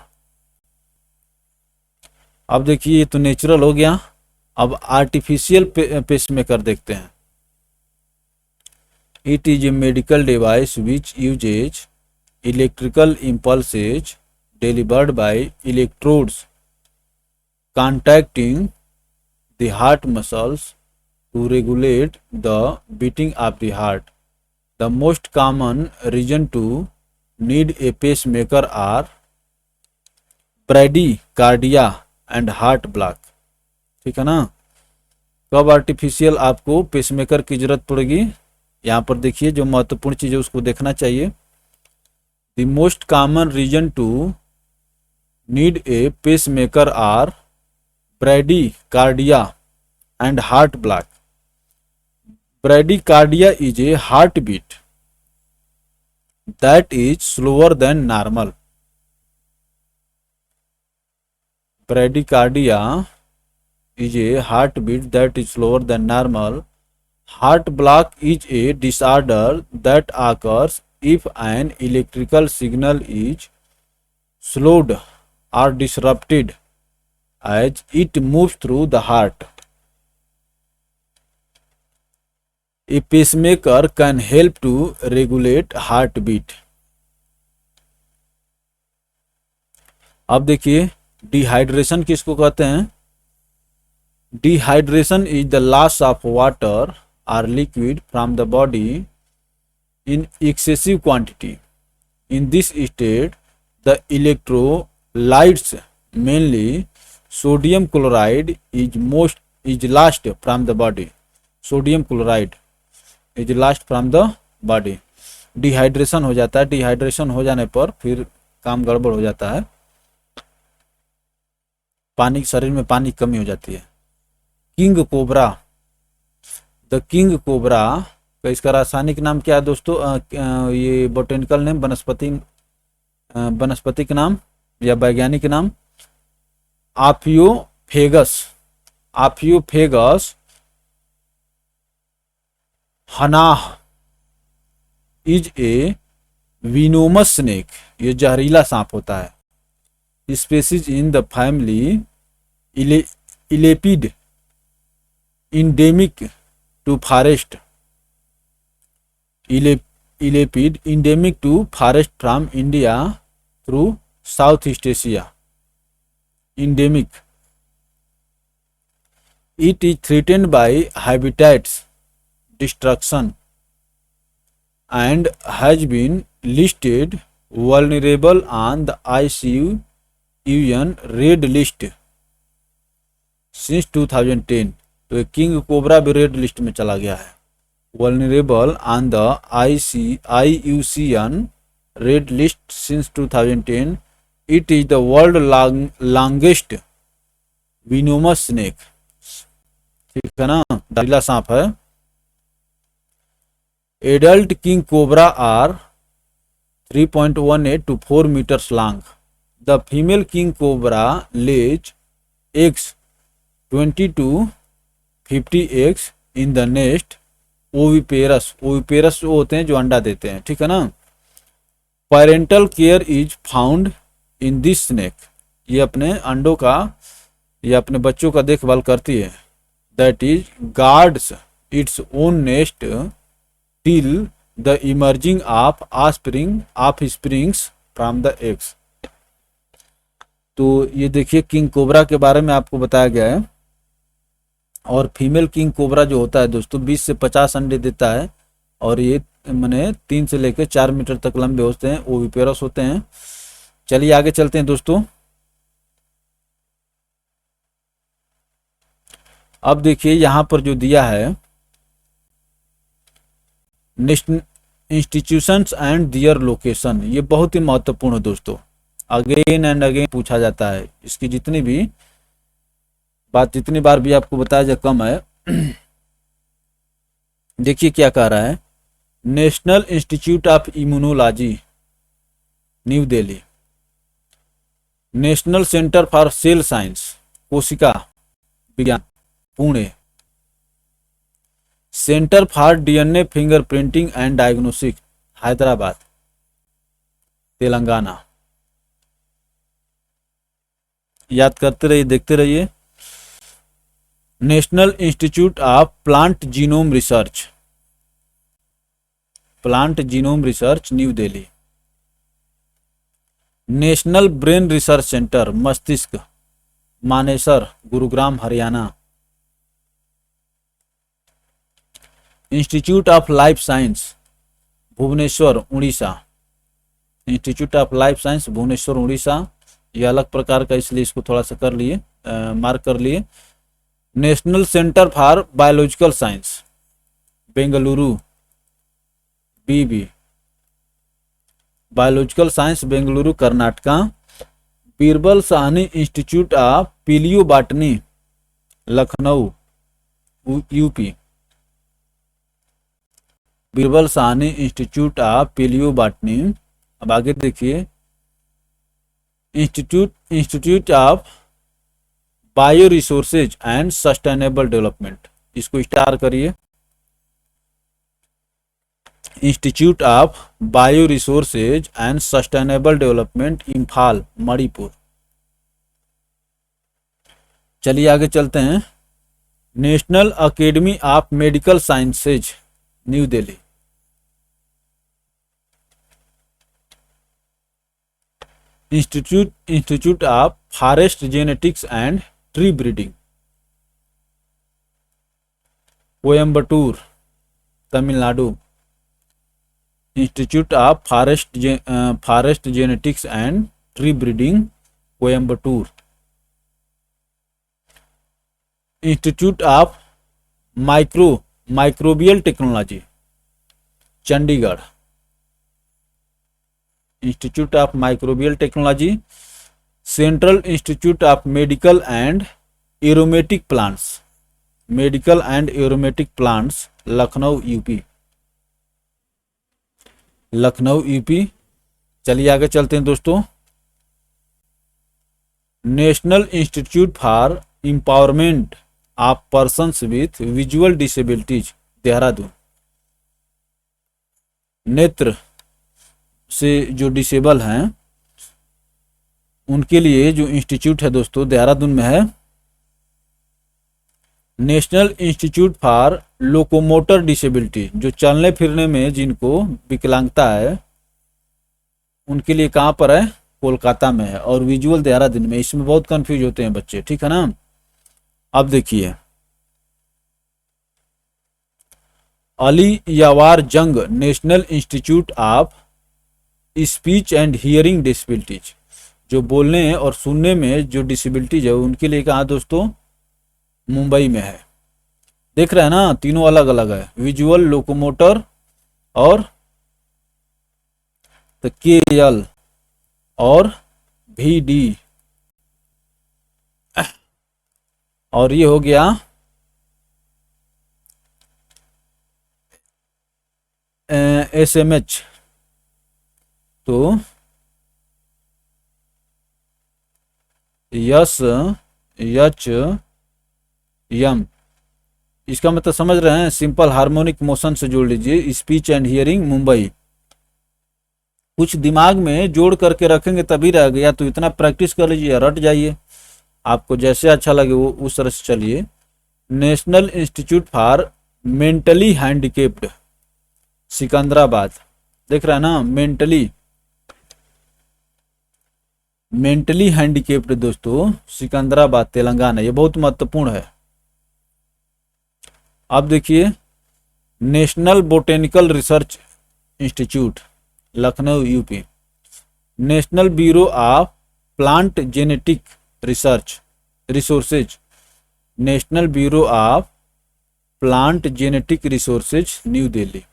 अब देखिए ये तो नेचुरल हो गया, अब आर्टिफिशियल पेसमेकर देखते हैं। It is a medical device which uses electrical impulses delivered by electrodes contacting the heart muscles to regulate the beating of the heart. The most common reason to need a pacemaker are bradycardia and heart block। ठीक है ना। कब artificial आपको pacemaker की जरूरत पड़ेगी, यहाँ पर देखिए जो महत्वपूर्ण चीज है उसको देखना चाहिए। The most common reason to need a pacemaker are bradycardia and heart block. Bradycardia is a heartbeat that is slower than normal. Bradycardia is a heartbeat that is slower than normal. Heart block is a disorder that occurs if an electrical signal is slowed or disrupted as it moves through the heart. A pacemaker can help to regulate heartbeat। अब देखिए dehydration किसको कहते हैं। Dehydration is the loss of water or liquid from the body in excessive quantity. In this state, the electrolytes, mainly sodium chloride, is lost from the body. Sodium chloride is lost from the body। Dehydration हो जाता है, dehydration हो जाने पर फिर काम गड़बड़ हो जाता है, पानी शरीर में पानी की कमी हो जाती है। King cobra, the king cobra का इसका रासायनिक नाम क्या है दोस्तों, ये बोटेनिकल नेम, वनस्पतिक नाम या वैज्ञानिक नाम आफियोफेगस। आफियोफेगस हनाह इज ए विनोमस स्नेक। ये जहरीला सांप होता है। Species in the family elapid endemic to forest। Elepid endemic to forest from India through Southeast Asia। Endemic। It is threatened by habitats destruction and has been listed vulnerable on the IUCN red list since 2010। तो ये king cobra भी red list में चला गया है। Vulnerable on the IUCN red list since 2010। It is the world longest venomous snake. ठीक है ना, दारिला सांप है। Adult king cobra are 3.18 to 4 meters long. The female king cobra lays eggs 20 to 50 eggs in the nest oviparous। oviparous वो होते हैं जो अंडा देते हैं, ठीक है ना। Parental care is found in this snake. ये अपने अंडों का या अपने बच्चों का देखभाल करती है। That is guards its own nest till the emerging of springs from the eggs. तो ये देखिए किंग कोबरा के बारे में आपको बताया गया है। और फीमेल किंग कोबरा जो होता है दोस्तों 20 से 50 अंडे देता है और ये मैंने 3 से लेकर 4 मीटर तक लंबे होते हैं, ओविपेरस होते हैं। चलिए आगे चलते हैं दोस्तों। अब देखिए यहाँ पर जो दिया है इंस्टीट्यूशंस एंड दियर लोकेशन, ये बहुत ही महत्वपूर्ण है दोस्तों। अगेन एंड अगेन पूछा जाता है। इसकी जितनी भी बात जितनी बार भी आपको बताया जाए कम है। देखिए क्या कह रहा है। National institute of immunology new Delhi, national centre for cell science कोशिका विज्ञान Pune, centre for DNA fingerprinting and diagnostic Hyderabad Telangana. याद करते रहिए, देखते रहिए। National institute of plant genome research new Delhi, national brain research centre मस्तिष्क Manesar Gurugram Haryana, institute of life science Bhubaneswar Orissa, institute of life science Bhubaneswar Orissa. ये अलग प्रकार का इसलिए इसको थोड़ा सा कर लिए, मार्क कर लिए। National centre for biological science Bengaluru BB, biological science Bengaluru Karnataka. Birbal Sahni institute of palaeobotany Lucknow UP, Birbal Sahni institute of palaeobotany. अब आगे देखिए institute of bio resources and sustainable development, इसको स्टार करिए। Institute of bio resources and sustainable development Imphal Manipur. चलिए आगे चलते हैं। National academy of medical sciences new Delhi, institute of forest genetics and tree breeding Coimbatore Tamil Nadu, institute of forest genetics and tree breeding Coimbatore, institute of microbial technology Chandigarh, institute of microbial technology, central institute of medical and aromatic plants Lucknow UP. चलिए आगे चलते हैं दोस्तों। National institute for empowerment of persons with visual disabilities Dehradun, नेत्र से जो disable हैं उनके लिए जो इंस्टीट्यूट है दोस्तों देहरादून में है। National institute for locomotor disability, जो चलने फिरने में जिनको विकलांगता है उनके लिए कहाँ पर है, कोलकाता में है। और विजुअल देहरादून में। इसमें बहुत कंफ्यूज होते हैं बच्चे, ठीक है ना। अब देखिए अली यावार जंग national institute of speech and hearing disabilities, जो बोलने और सुनने में जो डिसेबिलिटीज है उनके लिए कहाँ दोस्तों, मुंबई में है। देख रहे हैं ना, तीनों अलग अलग है, विजुअल, लोकोमोटर और केएल और VD, और ये हो गया SMH। तो यस एच यम, इसका मतलब समझ रहे हैं, सिंपल हार्मोनिक मोशन से जोड़ लीजिए, स्पीच एंड हियरिंग मुंबई। कुछ दिमाग में जोड़ करके रखेंगे तभी रह गया, तो इतना प्रैक्टिस कर लीजिए, रट जाइए, आपको जैसे अच्छा लगे वो उस तरह से चलिए। National institute for mentally handicapped, Secunderabad, देख रहा है ना, मेंटली हैंडिकेप्ड दोस्तों, सिकंदराबाद तेलंगाना, ये बहुत महत्वपूर्ण है। अब देखिए, national botanical research institute Lucknow UP, national bureau of plant genetic research resources, national bureau of plant genetic resources new Delhi,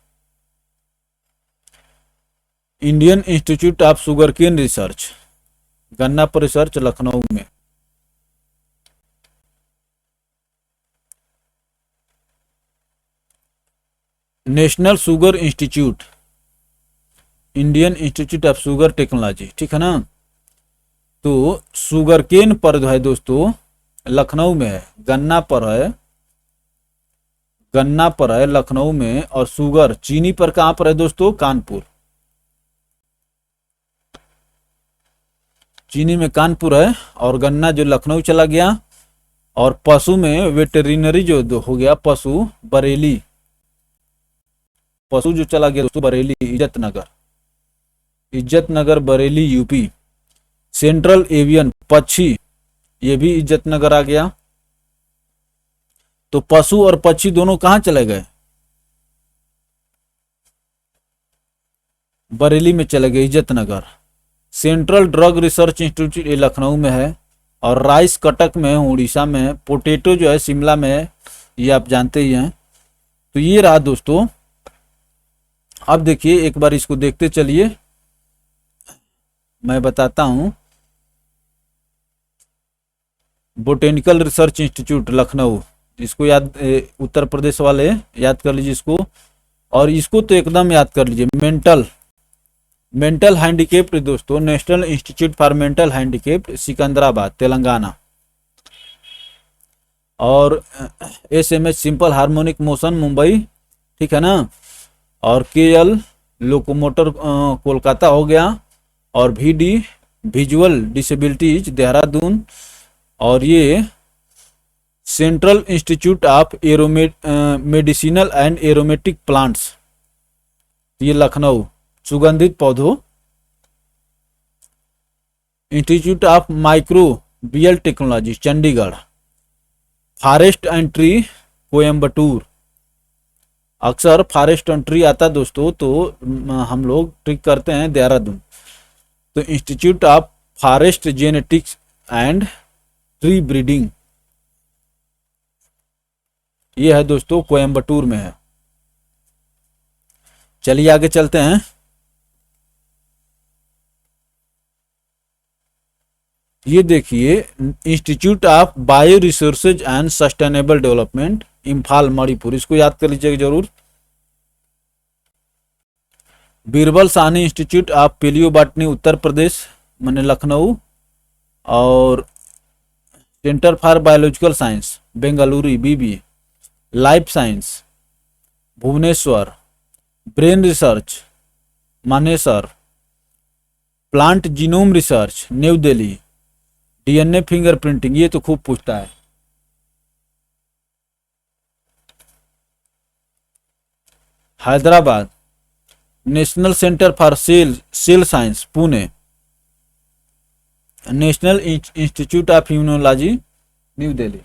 Indian institute of sugarcane research, गन्ना पर रिसर्च लखनऊ में, national sugar institute, Indian institute of sugar technology, ठीक है ना। तो sugarcane पर जो है दोस्तों लखनऊ में है, गन्ना पर है, गन्ना पर है लखनऊ में, और शुगर चीनी पर कहां पर है दोस्तों, कानपुर, चीनी में कानपुर है, और गन्ना जो लखनऊ चला गया, और पशु में वेटरिनरी जो हो गया पशु बरेली, पशु जो चला गया दोस्तों बरेली, इज्जत नगर बरेली यूपी, सेंट्रल एवियन पक्षी, ये भी इज्जत नगर आ गया। तो पशु और पक्षी दोनों कहां चले गए, बरेली में चले गए, Izzatnagar. Central drug research institute Lucknow में है, और राइस कटक में उड़ीसा में है, पोटैटो जो है शिमला में है, ये आप जानते ही हैं। तो ये रहा दोस्तों। अब देखिए एक बार इसको देखते चलिए, मैं बताता हूं। बोटेनिकल रिसर्च इंस्टीट्यूट लखनऊ, इसको याद, उत्तर प्रदेश वाले याद कर लीजिए इसको, और इसको तो एकदम याद कर लीजिए, मेंटल हैंडीकेप्ड दोस्तों, national institute for mental handicapped Secunderabad Telangana, और SMH simple harmonic motion Mumbai, ठीक है ना, और KL लोकोमोटर कोलकाता हो गया, और VD विजुअल डिसेबिलिटीज देहरादून, और ये central institute of medicinal and aromatic plants, ये लखनऊ, सुगंधित पौधों, institute of microbial technology Chandigarh, forest and tree Coimbatore, अक्सर फॉरेस्ट एंड ट्री आता दोस्तों, तो हम लोग ट्रिक करते हैं देहरादून। तो institute of forest genetics and tree breeding, ये है दोस्तों कोयम्बटूर में है। चलिए आगे चलते हैं। ये देखिए, institute of bio resources and sustainable development Imphal Manipur, इसको याद कर लीजिएगा जरूर। Birbal Sahni institute of palaeobotany Uttar Pradesh मैंने लखनऊ, और centre for biological science Bengaluru BB, life science Bhubaneswar, brain research Manesar, plant genome research new Delhi, DNA fingerprinting, ये तो खूब पूछता है, Hyderabad, national centre for cell science Pune, national institute of immunology new Delhi.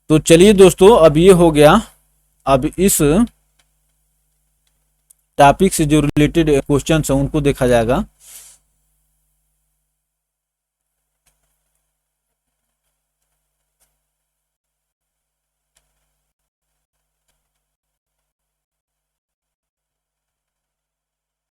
तो चलिए दोस्तों, अब ये हो गया। अब इस टॉपिक से जो रिलेटेड क्वेश्चन है उनको देखा जाएगा।